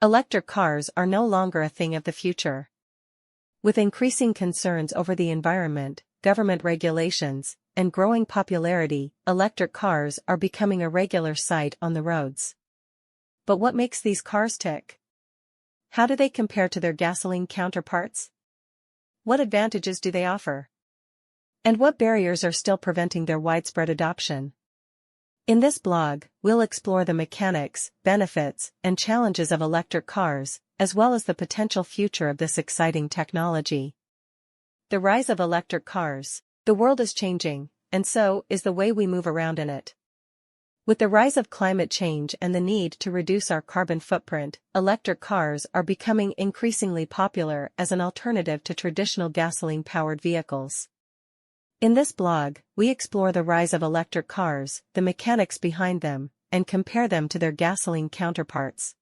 Electric cars are no longer a thing of the future. With increasing concerns over the environment, government regulations, and growing popularity, electric cars are becoming a regular sight on the roads. But what makes these cars tick? How do they compare to their gasoline counterparts? What advantages do they offer? And what barriers are still preventing their widespread adoption? In this blog, we'll explore the mechanics, benefits, and challenges of electric cars, as well as the potential future of this exciting technology. The rise of electric cars. The world is changing, and so is the way we move around in it. With the rise of climate change and the need to reduce our carbon footprint, electric cars are becoming increasingly popular as an alternative to traditional gasoline-powered vehicles. In this blog, we explore the rise of electric cars, the mechanics behind them, and compare them to their gasoline counterparts.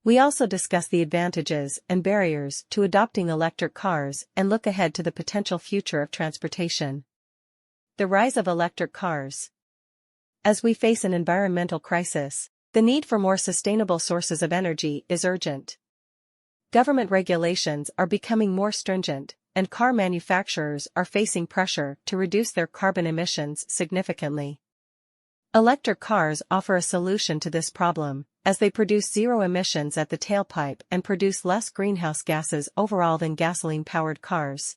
We also discuss the advantages and barriers to adopting electric cars and look ahead to the potential future of transportation. The rise of electric cars. As we face an environmental crisis, the need for more sustainable sources of energy is urgent. Government regulations are becoming more stringent, and car manufacturers are facing pressure to reduce their carbon emissions significantly. Electric cars offer a solution to this problem, as they produce zero emissions at the tailpipe and produce less greenhouse gases overall than gasoline-powered cars.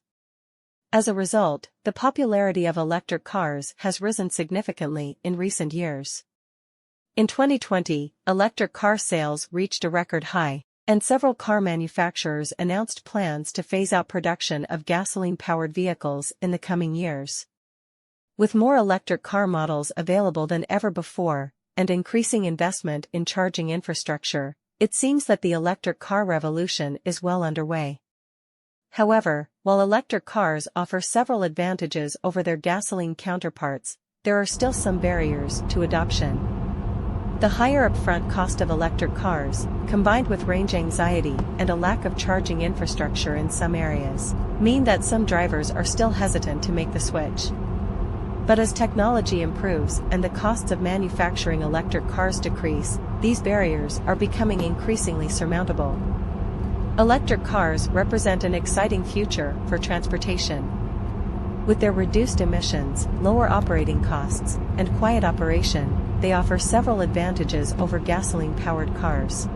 As a result, the popularity of electric cars has risen significantly in recent years. In 2020, electric car sales reached a record high, and several car manufacturers announced plans to phase out production of gasoline-powered vehicles in the coming years. With more electric car models available than ever before, and increasing investment in charging infrastructure, it seems that the electric car revolution is well underway. However, while electric cars offer several advantages over their gasoline counterparts, there are still some barriers to adoption. The higher upfront cost of electric cars, combined with range anxiety and a lack of charging infrastructure in some areas, mean that some drivers are still hesitant to make the switch. But as technology improves and the costs of manufacturing electric cars decrease, these barriers are becoming increasingly surmountable. Electric cars represent an exciting future for transportation. With their reduced emissions, lower operating costs, and quiet operation, they offer several advantages over gasoline-powered cars.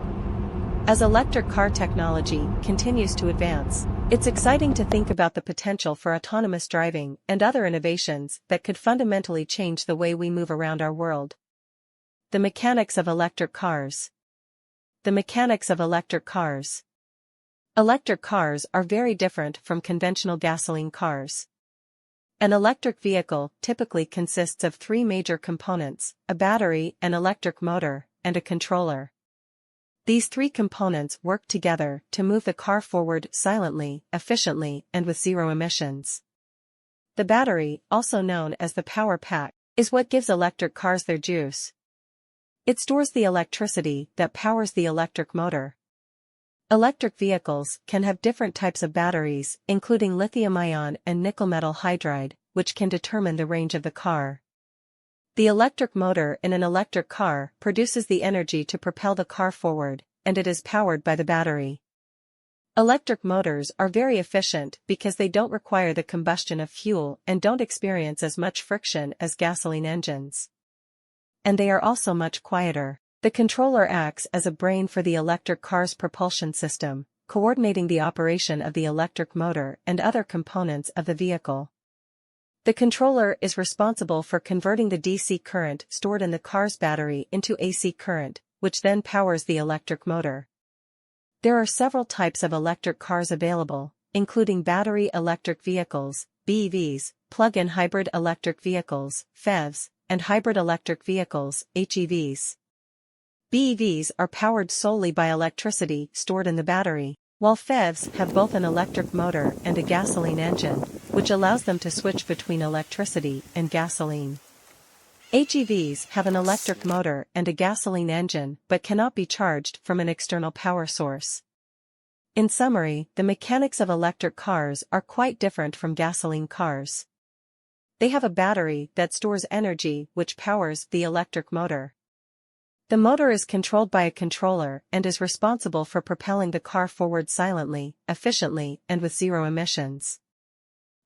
As electric car technology continues to advance, it's exciting to think about the potential for autonomous driving and other innovations that could fundamentally change the way we move around our world. The mechanics of electric cars. The mechanics of electric cars. Electric cars are very different from conventional gasoline cars. An electric vehicle typically consists of three major components: a battery, an electric motor, and a controller. These three components work together to move the car forward silently, efficiently, and with zero emissions. The battery, also known as the power pack, is what gives electric cars their juice. It stores the electricity that powers the electric motor. Electric vehicles can have different types of batteries, including lithium-ion and nickel metal hydride, which can determine the range of the car. The electric motor in an electric car produces the energy to propel the car forward, and it is powered by the battery. Electric motors are very efficient because they don't require the combustion of fuel and don't experience as much friction as gasoline engines. And they are also much quieter. The controller acts as a brain for the electric car's propulsion system, coordinating the operation of the electric motor and other components of the vehicle. The controller is responsible for converting the DC current stored in the car's battery into AC current, which then powers the electric motor. There are several types of electric cars available, including battery electric vehicles, BEVs, plug-in hybrid electric vehicles, PHEVs, and hybrid electric vehicles, HEVs. BEVs are powered solely by electricity stored in the battery, while PHEVs have both an electric motor and a gasoline engine, which allows them to switch between electricity and gasoline. HEVs have an electric motor and a gasoline engine but cannot be charged from an external power source. In summary, the mechanics of electric cars are quite different from gasoline cars. They have a battery that stores energy which powers the electric motor. The motor is controlled by a controller and is responsible for propelling the car forward silently, efficiently, and with zero emissions.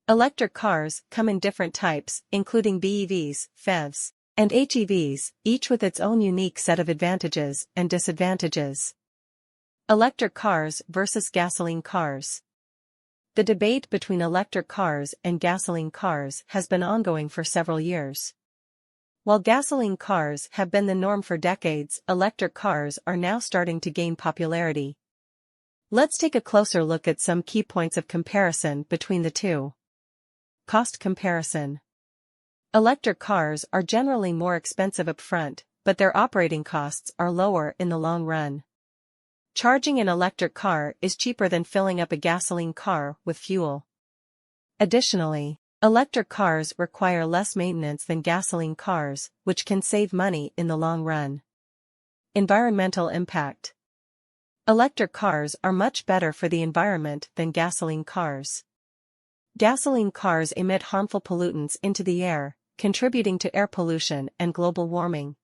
Electric cars come in different types, including BEVs, PHEVs, and HEVs, each with its own unique set of advantages and disadvantages. Electric cars versus gasoline cars. The debate between electric cars and gasoline cars has been ongoing for several years. While gasoline cars have been the norm for decades, electric cars are now starting to gain popularity. Let's take a closer look at some key points of comparison between the two. Cost comparison. Electric cars are generally more expensive upfront, but their operating costs are lower in the long run. Charging an electric car is cheaper than filling up a gasoline car with fuel. Additionally, electric cars require less maintenance than gasoline cars, which can save money in the long run. Environmental impact. Electric cars are much better for the environment than gasoline cars. Gasoline cars emit harmful pollutants into the air, contributing to air pollution and global warming.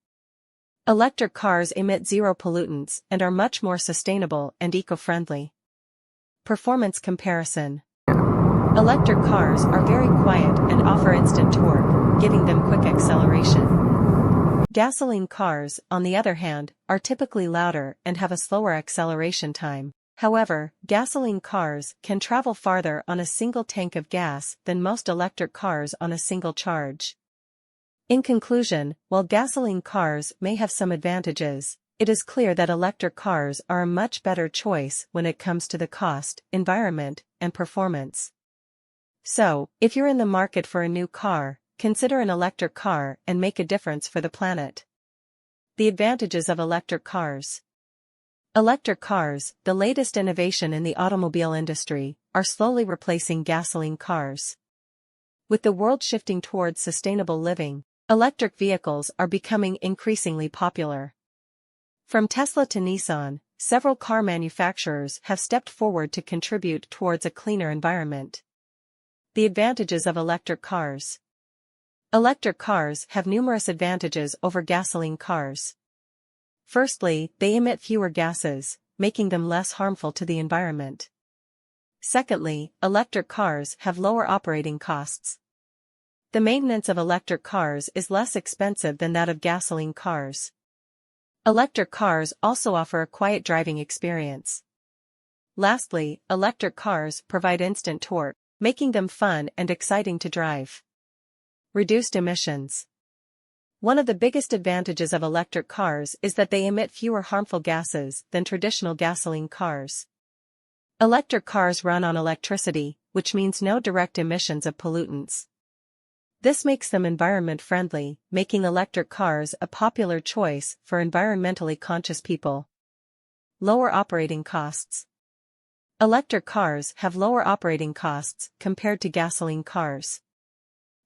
Electric cars emit zero pollutants and are much more sustainable and eco-friendly. Performance comparison. Electric cars are very quiet and offer instant torque, giving them quick acceleration. Gasoline cars, on the other hand, are typically louder and have a slower acceleration time. However, gasoline cars can travel farther on a single tank of gas than most electric cars on a single charge. In conclusion, while gasoline cars may have some advantages, it is clear that electric cars are a much better choice when it comes to the cost, environment, and performance. So, if you're in the market for a new car, consider an electric car and make a difference for the planet. The advantages of electric cars. Electric cars, the latest innovation in the automobile industry, are slowly replacing gasoline cars. With the world shifting towards sustainable living, electric vehicles are becoming increasingly popular. From Tesla to Nissan, several car manufacturers have stepped forward to contribute towards a cleaner environment. The advantages of electric cars. Electric cars have numerous advantages over gasoline cars. Firstly, they emit fewer gases, making them less harmful to the environment. Secondly, electric cars have lower operating costs. The maintenance of electric cars is less expensive than that of gasoline cars. Electric cars also offer a quiet driving experience. Lastly, electric cars provide instant torque, making them fun and exciting to drive. Reduced emissions. One of the biggest advantages of electric cars is that they emit fewer harmful gases than traditional gasoline cars. Electric cars run on electricity, which means no direct emissions of pollutants. This makes them environment-friendly, making electric cars a popular choice for environmentally conscious people. Lower operating costs. Electric cars have lower operating costs compared to gasoline cars.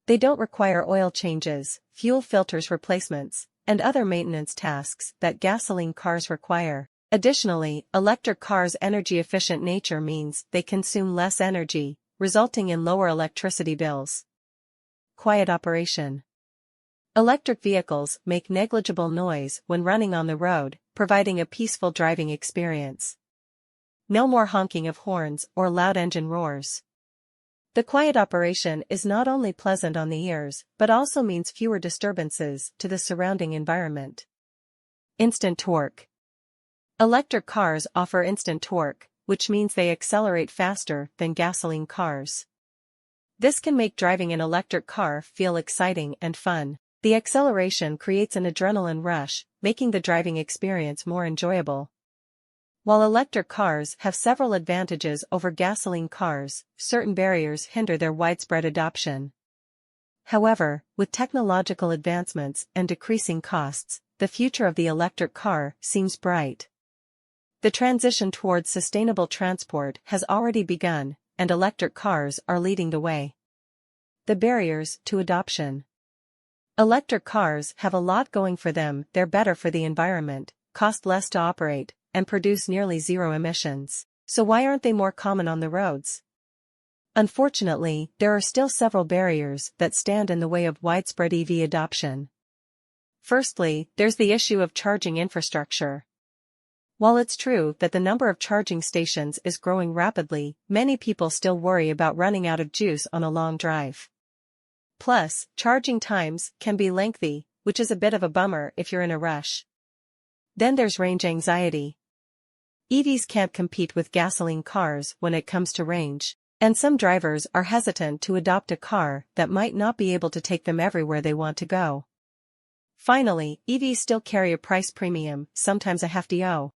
They don't require oil changes, fuel filters replacements, and other maintenance tasks that gasoline cars require. Additionally, electric cars' energy-efficient nature means they consume less energy, resulting in lower electricity bills. Quiet operation. Electric vehicles make negligible noise when running on the road, providing a peaceful driving experience. No more honking of horns or loud engine roars. The quiet operation is not only pleasant on the ears, but also means fewer disturbances to the surrounding environment. Instant torque. Electric cars offer instant torque, which means they accelerate faster than gasoline cars. This can make driving an electric car feel exciting and fun. The acceleration creates an adrenaline rush, making the driving experience more enjoyable. While electric cars have several advantages over gasoline cars, certain barriers hinder their widespread adoption. However, with technological advancements and decreasing costs, the future of the electric car seems bright. The transition towards sustainable transport has already begun, and electric cars are leading the way. The barriers to adoption. Electric cars have a lot going for them. They're better for the environment, cost less to operate, and produce nearly zero emissions. So why aren't they more common on the roads? Unfortunately, there are still several barriers that stand in the way of widespread EV adoption. Firstly, there's the issue of charging infrastructure. While it's true that the number of charging stations is growing rapidly, many people still worry about running out of juice on a long drive. Plus, charging times can be lengthy, which is a bit of a bummer if you're in a rush. Then there's range anxiety. EVs can't compete with gasoline cars when it comes to range, and some drivers are hesitant to adopt a car that might not be able to take them everywhere they want to go. Finally, EVs still carry a price premium, sometimes a hefty O.